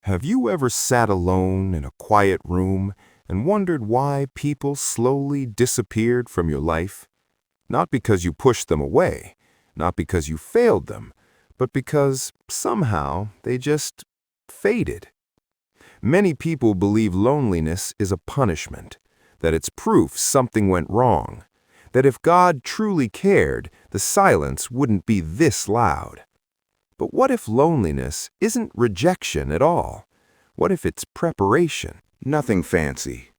Have you ever sat alone in a quiet room and wondered why people slowly disappeared from your life? Not because you pushed them away, not because you failed them, but because somehow they just faded. Many people believe loneliness is a punishment, that it's proof something went wrong, that if God truly cared, the silence wouldn't be this loud. But what if loneliness isn't rejection at all? What if it's preparation? Nothing fancy.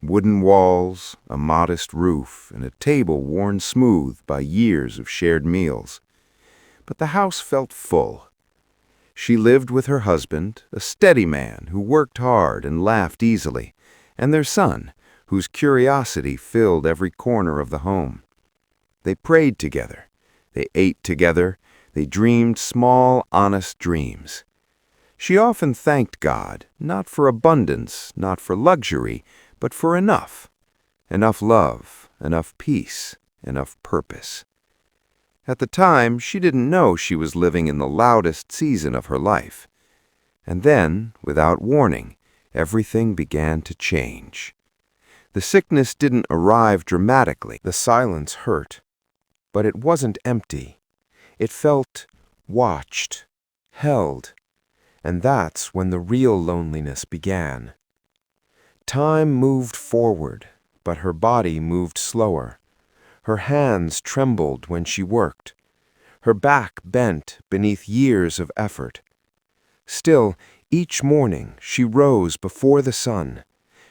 Wooden walls, a modest roof, and a table worn smooth by years of shared meals. But the house felt full. She lived with her husband, a steady man who worked hard and laughed easily, and their son, whose curiosity filled every corner of the home. They prayed together. They ate together. They dreamed small, honest dreams. She often thanked God, not for abundance, not for luxury, but for enough. Enough love, enough peace, enough purpose. At the time, she didn't know she was living in the loudest season of her life. And then, without warning, everything began to change. The sickness didn't arrive dramatically. The silence hurt, but it wasn't empty. It felt watched, held, and that's when the real loneliness began. Time moved forward, but her body moved slower. Her hands trembled when she worked. Her back bent beneath years of effort. Still, each morning she rose before the sun.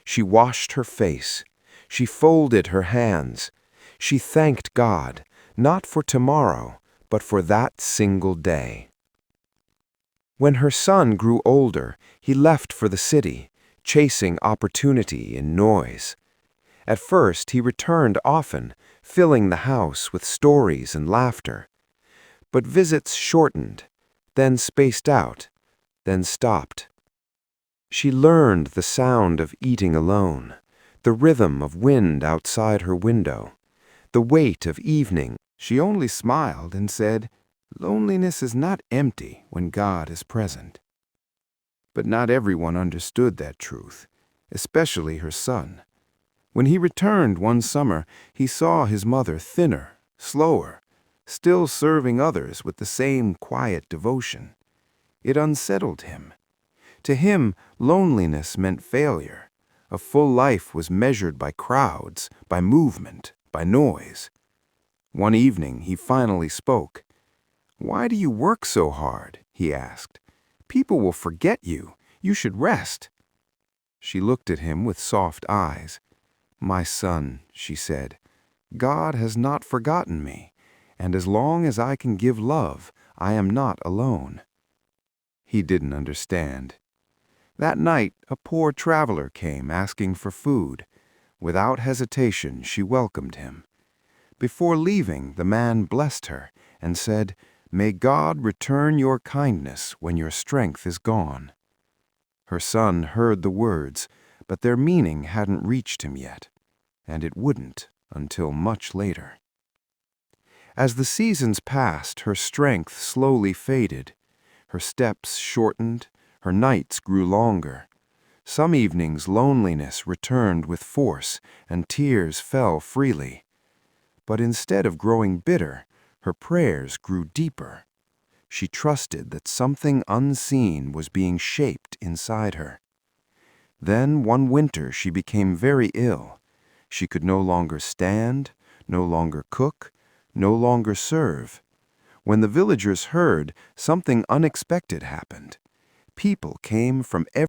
She washed her face. She folded her hands. She thanked God, not for tomorrow, but for that single day. When her son grew older, he left for the city, chasing opportunity in noise. At first, he returned often, filling the house with stories and laughter. But visits shortened, then spaced out, then stopped. She learned the sound of eating alone, the rhythm of wind outside her window, the weight of evening. She only smiled and said, "Loneliness is not empty when God is present." But not everyone understood that truth, especially her son. When he returned one summer, he saw his mother thinner, slower, still serving others with the same quiet devotion. It unsettled him. To him, loneliness meant failure. A full life was measured by crowds, by movement, by noise. One evening, he finally spoke. "Why do you work so hard?" he asked. "People will forget you. You should rest." She looked at him with soft eyes. "My son," she said, "God has not forgotten me, and as long as I can give love, I am not alone." He didn't understand. That night, a poor traveler came asking for food. Without hesitation, she welcomed him. Before leaving, the man blessed her and said, "May God return your kindness when your strength is gone." Her son heard the words, but their meaning hadn't reached him yet, and it wouldn't until much later. As the seasons passed, her strength slowly faded. Her steps shortened, her nights grew longer. Some evenings loneliness returned with force, and tears fell freely. But instead of growing bitter, her prayers grew deeper. She trusted that something unseen was being shaped inside her. Then one winter she became very ill. She could no longer stand, no longer cook, no longer serve. When the villagers heard, something unexpected happened. People came from every